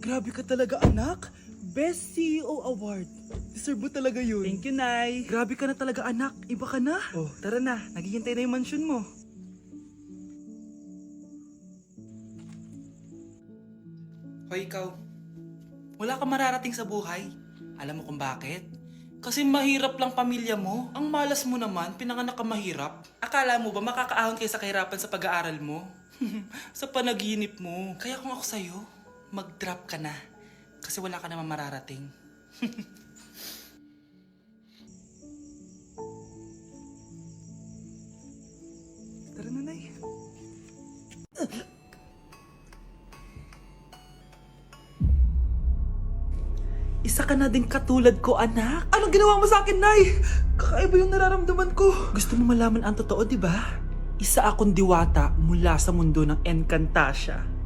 Grabe ka talaga, anak. Best CEO Award. Deserve mo talaga yun. Thank you, Nay. Grabe ka na talaga, anak. Iba ka na. Oh, tara na. Naghihintay na yung mansion mo. Hoy, ikaw. Wala ka mararating sa buhay. Alam mo kung bakit? Kasi mahirap lang pamilya mo. Ang malas mo naman, pinanganak ka mahirap. Akala mo ba makakaahon kayo sa kahirapan sa pag-aaral mo? Sa panaginip mo. Kaya kung ako sa'yo, mag-drop ka na. Kasi wala ka naman mararating. Tara na, Nay. Isa ka na din katulad ko, anak. Anong ginawa mo sa akin, Nay? Kakaiba yung nararamdaman ko. Gusto mo malaman ang totoo, di ba? Isa akong diwata mula sa mundo ng Encantasia.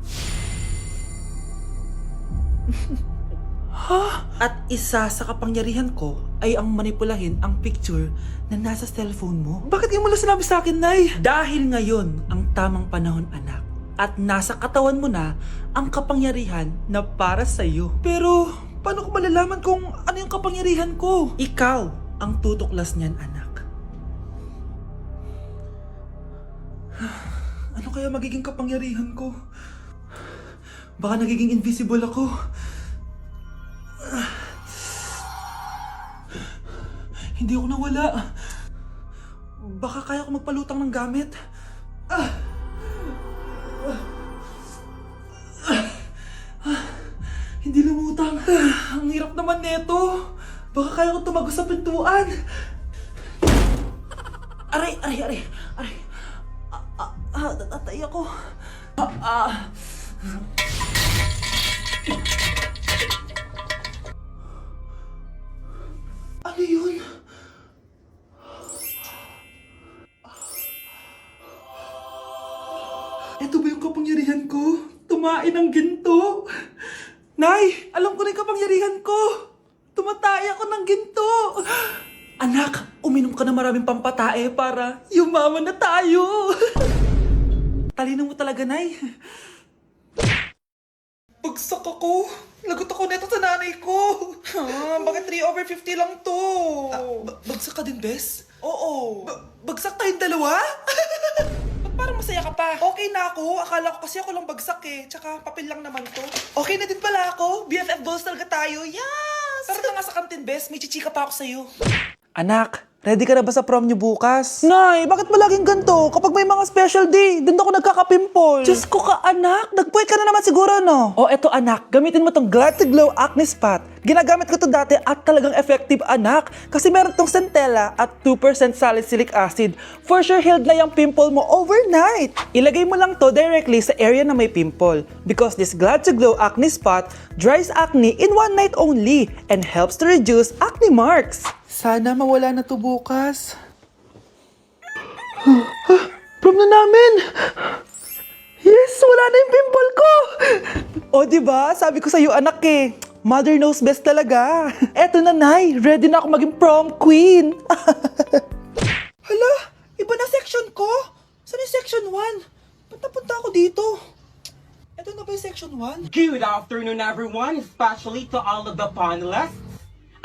Ha? At isa sa kapangyarihan ko ay ang manipulahin ang picture na nasa cellphone mo. Bakit yung mula sinabi sa akin, Nay? Dahil ngayon ang tamang panahon, anak. At nasa katawan mo na ang kapangyarihan na para sa'yo. Pero, paano ko malalaman kung ano yung kapangyarihan ko? Ikaw ang tutuklas niyan, anak. Ano kaya magiging kapangyarihan ko? Baka nagiging invisible ako. Hindi ako nawala. Baka kaya ko magpalutang ng gamit. Hindi lumutang. Ang hirap naman neto. Baka kaya ko tumagos sa pintuan. Aray, aray, aray, aray. Tatay ako. Ano yun? Ito ba yung kapangyarihan ko? Tumain ng ginto? Nay, alam ko na yung kapangyarihan ko. Tumatay ako ng ginto. Anak, uminom ka na maraming pampatae para yumaman na tayo. Talino mo talaga, Nay. Bagsak ako. Lagot ako neto sa nanay ko. Bakit 3/50 lang to? Bagsak ka din, Bes? Oo. Bagsak tayong dalawa? Ba't parang masaya ka pa? Okay na ako. Akala ko kasi ako lang bagsak eh. Tsaka papel lang naman to. Okay na din pala ako. BFF goals talaga tayo. Yes! Tara na nga sa kantin, Bes. May chichika pa ako sa'yo. Anak, ready ka na ba sa prom niyo bukas? Nay, bakit ba laging ganito? Kapag may mga special day, doon ako nagkaka-pimple. Diyos ko ka, anak. Nagpuwit ka na naman siguro, no? O, eto, anak. Gamitin mo tong Glad to Glow Acne Spot. Ginagamit ko to dati at talagang effective, anak. Kasi meron tong centella at 2% salicylic acid. For sure, healed na yung pimple mo overnight. Ilagay mo lang to directly sa area na may pimple. Because this Glad to Glow Acne Spot dries acne in one night only and helps to reduce acne marks. Sana mawala na to bukas. Prom na namin! Yes! Wala na yung pimple ko! O, diba? Sabi ko sa'yo, anak eh. Mother knows best talaga. Eto na, Nay. Ready na ako maging prom queen. Hala! Iba na section ko? Saan yung section 1? Ba't napunta ako dito? Ito na ba yung section 1? Good afternoon, everyone, especially to all of the panelists,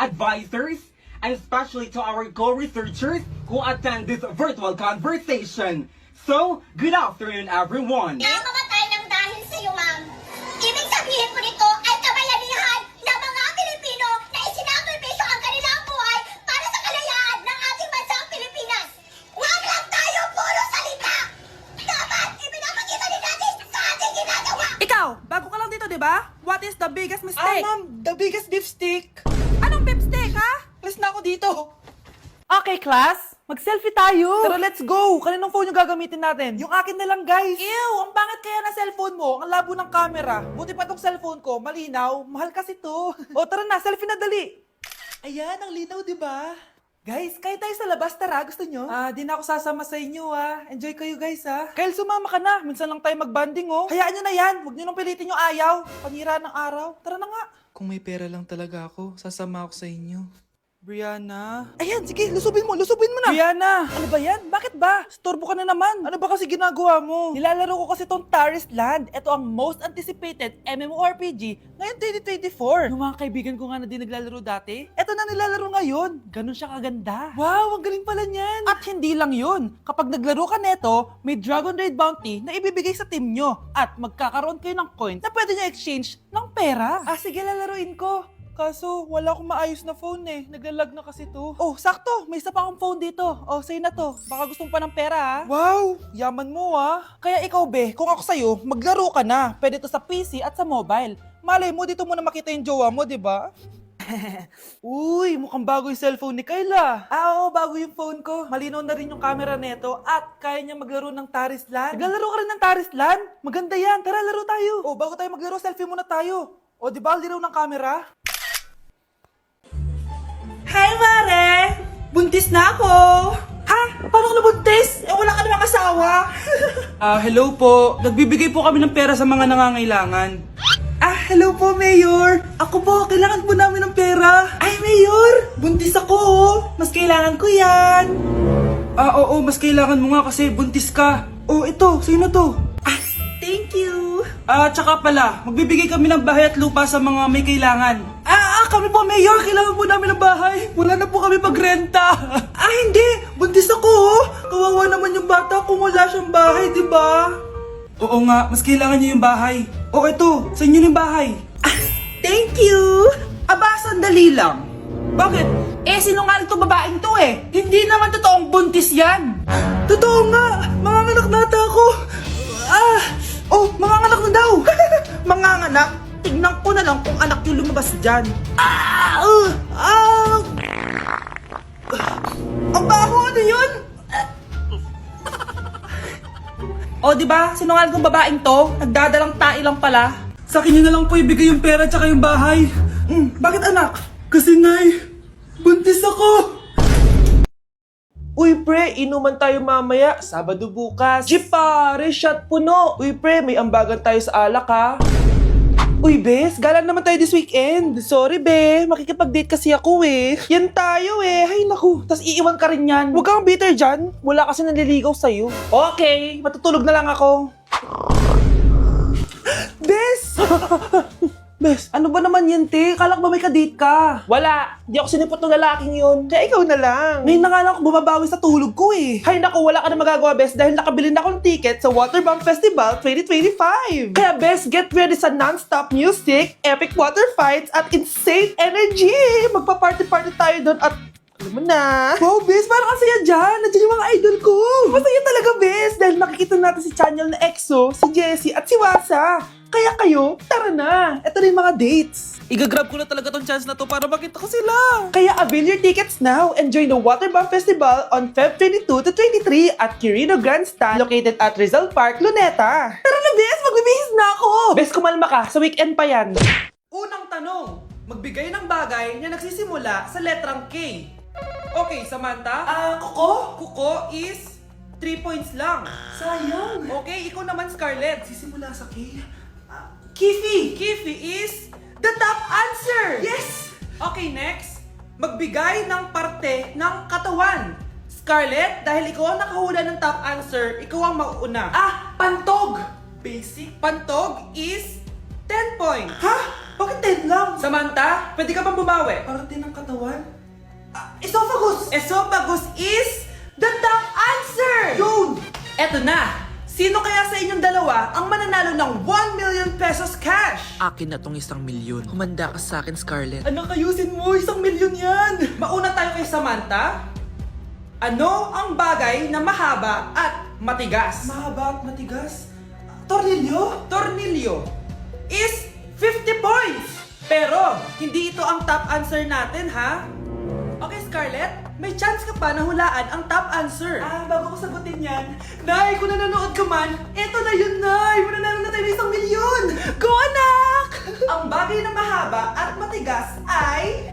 advisors, and especially to our co-researchers who attend this virtual conversation. So, good afternoon, everyone. Namamatay ng dahil sa iyo, ma'am. Ibig sabihin po nito ay kabayanihan ng mga Pilipino na isinakripisyo ang kanilang buhay para sa kalayaan ng ating bansang Pilipinas. Huwag lang tayo puro salita! Dapat ipinapakita din natin sa ating ginagawa! Ikaw, bago ka lang dito, di ba? What is the biggest mistake? Ma'am, the biggest beef stick. Anong beef stick, ha? Alis na ako dito. Okay, class. Mag-selfie tayo. Tara, let's go! Kaninong phone yung gagamitin natin? Yung akin na lang, guys. Ew, ang pangit kaya na cellphone mo. Ang labo ng camera. Buti pa tong cellphone ko, malinaw. Mahal kasi to. O, tara na. Selfie na dali. Ayan, ang linaw, di ba? Guys, kayo tayo sa labas. Tara, gusto nyo? Di na ako sasama sa inyo, Enjoy kayo, guys, Kyle, sumama ka na. Minsan lang tayo mag-banding, oh. Hayaan nyo na yan. Huwag nyo nang pilitin yung ayaw. Panira ng araw. Tara na nga. Kung may pera lang talaga ako, sasama ako sa inyo. Brianna? Ayan, sige, lusubin mo na. Brianna! Ano ba yan? Bakit ba? Storbo ka na naman. Ano ba kasi ginagawa mo? Nilalaro ko kasi tong Taris Land. Ito ang most anticipated MMORPG ngayon 2024. Yung mga kaibigan ko nga na di naglalaro dati, ito na nilalaro ngayon. Ganun siya kaganda. Wow, ang galing pala niyan. At hindi lang yun. Kapag naglaro ka neto, may Dragon Raid Bounty na ibibigay sa team nyo. At magkakaroon kayo ng coins na pwede nyo exchange ng pera. Ah, sige, lalaruin ko. Kaso, wala akong maayos na phone eh. Naglalag na kasi to. Oh, sakto! May isa pa akong phone dito. Oh, sa'yo na to. Baka gustong pa ng pera ha. Wow! Yaman mo ah. Kaya ikaw be, kung ako sa'yo, maglaro ka na. Pwede to sa PC at sa mobile. Malay mo, dito mo na makita yung jowa mo, di ba? Uy, mukhang bago yung cellphone ni Kayla. Ah, oo, bago yung phone ko. Malinaw na rin yung camera neto at kaya niya maglaro ng Taris Land. Naglalaro ka rin ng Taris Land? Maganda yan. Tara, laro tayo. Oh, bago tayo maglaro, selfie muna tayo. O, di ba, linaw ng camera? Hi, Mare! Buntis na ako! Ha? Paano ka nabuntis? Eh, wala ka namang asawa. Hello po. Nagbibigay po kami ng pera sa mga nangangailangan. Hello po, Mayor. Ako po, kailangan po namin ng pera. Ay, Mayor! Buntis ako, oh. Mas kailangan ko yan. Oo, mas kailangan mo nga kasi buntis ka. Oh, ito, sino to? Thank you! Tsaka pala, magbibigay kami ng bahay at lupa sa mga may kailangan. Kami po, Mayor, kailangan po namin ng bahay. Wala na po kami pagrenta. Hindi, buntis ako, oh. Kawawa naman yung bata kung wala siyang bahay, di ba? Oo nga, mas kailangan niyo yung bahay. O ito, sa inyo yung bahay. Thank you! Aba, sandali lang. Bakit? Sinungaling to babaeng to eh. Hindi naman totoong buntis yan. Totoo nga, manganganak nata ako. Manganganak na daw. Manganganak? Tignan ko na lang kung anak yung lumabas dyan. Ang baho, ano yun? O, di ba? Sinungaling kong babaeng to, nagdadalang tae lang pala. Sa akin nyo na lang po ibigay yung pera tsaka yung bahay. Bakit anak? Kasi nay, buntis ako. Uy pre, inuman tayo mamaya, Sabado bukas. Jeep pare, shot puno. Uy pre, may ambagan tayo sa alak ha. Uy bes, gala naman tayo this weekend. Sorry be, makikipag-date kasi ako eh. Yan tayo eh, hay naku. Tas iiwan ka rin yan. Huwag kang bitter dyan, wala kasi naliligaw sa'yo. Okay, matutulog na lang ako. Bes! Bes, ano ba naman yan, te? Kala ko ba may kadate ka? Wala. Di ako sinipot ng lalaking yun. Kaya ikaw na lang. Ngayon na nga lang ako bumabawi sa tulog ko eh. Hay naku, wala ka na magagawa, Bes, dahil nakabili na akong ticket sa Waterbomb Festival 2025. Kaya, Bes, get ready sa non-stop music, epic water fights, at insane energy. Magpa-party-party tayo doon at alam mo na. Wow, Bes, parang ang saya dyan. Nandiyan yung mga idol ko. Masaya talaga, Bes, dahil makikita natin si Channel na EXO, si Jessie, at si Wasa. Kaya kayo, tara na. Ito na yung mga dates. Igagrab ko na talaga tong chance na to para makita ko sila. Kaya avail your tickets now and join the Waterbomb Festival on Feb 22 to 23 at Quirino Grandstand located at Rizal Park, Luneta. Tara na, Bes! Magbibihis na ako! Bes, kumalma ka. Sa weekend pa yan. Unang tanong. Magbigay ng bagay na nagsisimula sa letrang K. Okay, Samantha. Kuko? Kuko is 3 points lang. Sayang. Okay, ikaw naman, Scarlett. Sisimula sa K. Kifi! Kifi is the top answer! Yes! Okay, next. Magbigay ng parte ng katawan. Scarlett, dahil ikaw ang nakahula ng top answer, ikaw ang mauuna. Pantog! Basic. Pantog is 10 points. Ha? Bakit 10 lang? Samantha, pwede ka pang bumawi. Parte ng katawan? Esophagus! Esophagus is the top answer! Yun! Eto na! Sino kaya sa inyong dalawa ang mananalo ng 1 million pesos cash? Akin na tong 1 milyon. Humanda ka sa akin, Scarlett. Anak, ayusin mo, 1 milyon yan! Mauna tayo kay Samantha. Ano ang bagay na mahaba at matigas? Mahaba at matigas? Tornilyo? Tornilyo is 50 points! Pero, hindi ito ang top answer natin, ha? Okay, Scarlett, may chance ka pa na hulaan ang top answer. Bago ko sagutin yan, Nay, kung nanonood ka man, eto na yun, Nay! Mananalo na tayo ng 1 milyon! Go, anak! Ang bagay na mahaba at matigas ay...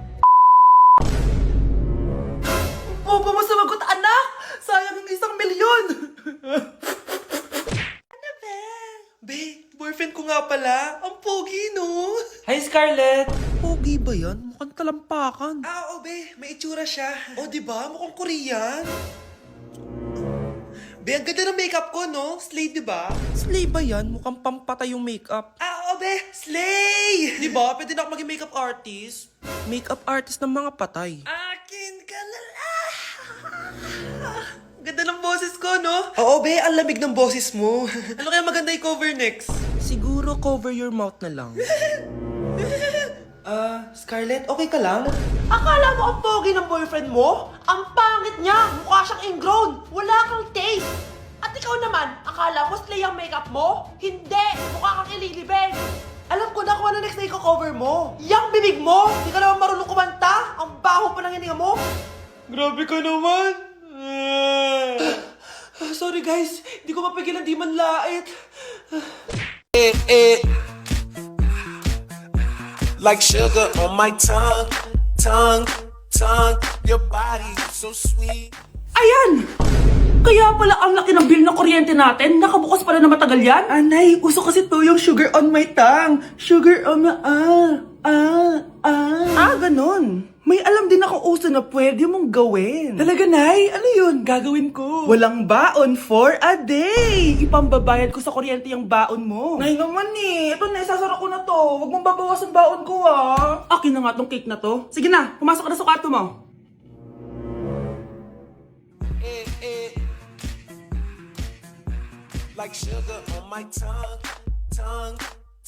Huwag mo sumagot, anak! Sayang yung 1 milyon! Ano ba? Be, boyfriend ko nga pala. Ang pogi, no? Hi, Scarlett! Pogi ba yan? Mukhang talampakan. Ah, oo, be. May itsura siya. O, di ba? Mukhang Korean. Be, ang ganda ng makeup ko, no? Slay, di ba? Slay ba yan? Mukhang pampatay yung makeup. Ah, oo, be. Slay! Di ba? Pwede na ako maging makeup artist. Makeup artist ng mga patay. Akin ka na lang. Ganda ng boses ko, no? Oo, be. Ang lamig ng boses mo. Ano kaya maganda i-cover next? Siguro cover your mouth na lang. Scarlett, okay ka lang? Akala mo ang pogi ng boyfriend mo? Ang pangit niya! Mukha siyang ingrown! Wala kang taste! At ikaw naman, akala mo slay ang makeup mo? Hindi! Mukha kang ililibing! Alam ko na kung ano next na i-cover mo. Yang bibig mo! Di ka naman marunong kumanta! Ang baho pa ng hininga mo! Grabe ka naman. Sorry guys, hindi ko mapigilan di man lait. Like sugar on my tongue, tongue, tongue. Your body so sweet. Ayan! Kaya pala ang laki ng bill ng kuryente natin, nakabukas pala na matagal yan? Anay, uso kasi to yung sugar on my tongue. Sugar on my Ganon. May alam din ako uso na pwede mong gawin. Talaga, Nay? Ano yun? Gagawin ko. Walang baon for a day! Ipambabayad ko sa kuryente yung baon mo. Nay naman eh. Ito na, isasara ko na to. Huwag mong babawasan baon ko ah. Akin na nga tong cake na to. Sige na, pumasok ka na sa kwarto mo. Like sugar on my tongue, tongue,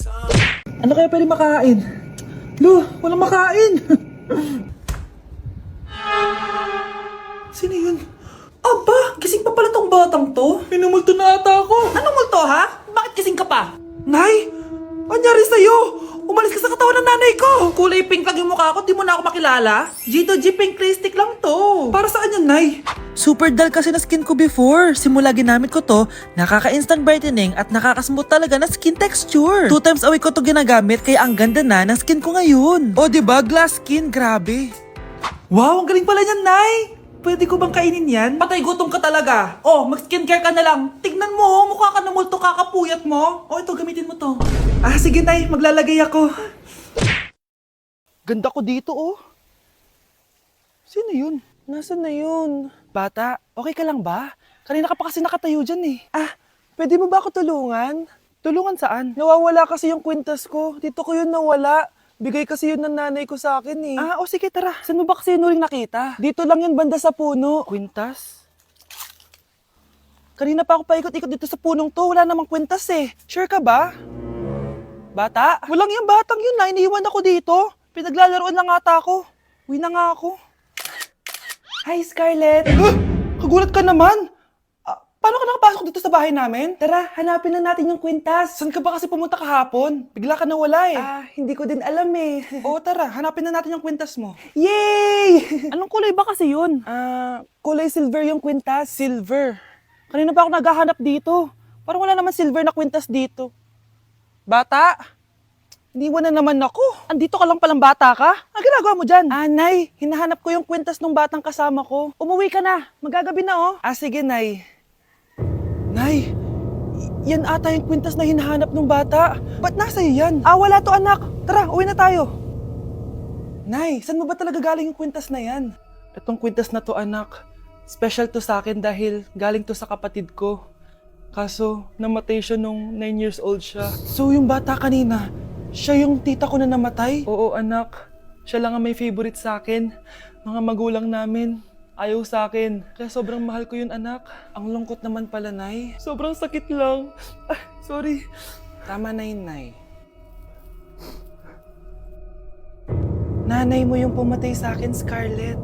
tongue. Ano kaya pwede makain? Lo, walang makain. Sino yun? Aba, gising pa pala tong batang to. Minumulto na ata ako. Anong multo ha? Bakit gising ka pa? Nay, anyari sa'yo? Umalis ka sa katawan ng nanay ko. Kulay pink lang yung mukha ko, di mo na ako makilala? G2G pink lipstick lang to. Para saan yan, Nay? Super dull kasi na skin ko before. Simula ginamit ko to, nakaka-instant brightening at nakaka-smooth talaga na skin texture. 2 times a week ko to ginagamit kaya ang ganda na ng skin ko ngayon. O diba, glass skin, grabe. Wow, ang galing pala niyan, Nay. Pwede ko bang kainin yan? Patay gutom ka talaga. Oh, mag-skincare ka na lang. Tignan mo, mukha ka na multo kakapuyat mo. Oh, ito, gamitin mo to. Ah, sige, Nay. Maglalagay ako. Ganda ko dito oh. Sino yun? Nasaan na yun? Bata, okay ka lang ba? Kanina ka pa kasi nakatayo dyan eh. Ah, pwede mo ba ako tulungan? Tulungan saan? Nawawala kasi yung kwintas ko. Dito ko yun nawala. Bigay kasi yun ng nanay ko sa akin eh. Ah, o sige tara. Saan mo ba kasi yun uling nakita? Dito lang yun banda sa puno. Kwintas? Kanina pa ako paikot-ikot dito sa punong to. Wala namang kwintas eh. Sure ka ba? Bata? Walang yung batang yun na. Iniwan ako dito. Pinaglalaroan lang ata ako. Uwi na nga ako. Hi, Scarlett. Kagulat ka naman. Paano ka nakapasok dito sa bahay namin? Tara, hanapin na natin yung kwintas. Saan ka ba kasi pumunta kahapon? Bigla ka nawala eh. Hindi ko din alam eh. Oo, tara, hanapin na natin yung kwintas mo. Yay! Anong kulay ba kasi yun? Kulay silver yung kwintas. Silver? Kanina pa ako naghahanap dito. Parang wala naman silver na kwintas dito. Bata? Iniwan na naman ako. Andito ka lang palang bata ka? Ang ginagawa mo dyan? Nay, hinahanap ko yung kwintas ng batang kasama ko. Umuwi ka na. Magagabi na oh. Sige, Nay. Nay, yan ata yung kwintas na hinahanap ng bata. Ba't nasa iyo yan? Wala to anak. Tara, uwi na tayo. Nay, saan mo ba talaga galing yung kwintas na yan? Itong kwintas na to anak, special to sa akin dahil galing to sa kapatid ko. Kaso, namatay siya nung 9 years old siya. So yung bata kanina, siya yung tita ko na namatay? Oo anak, siya lang ang may favorite sa akin. Mga magulang namin. Ayaw sa akin. Kaya sobrang mahal ko yun, anak. Ang lungkot naman pala, Nay. Sobrang sakit lang. Sorry. Tama na yun, Nay. Nanay mo yung pumatay sa akin, Scarlett.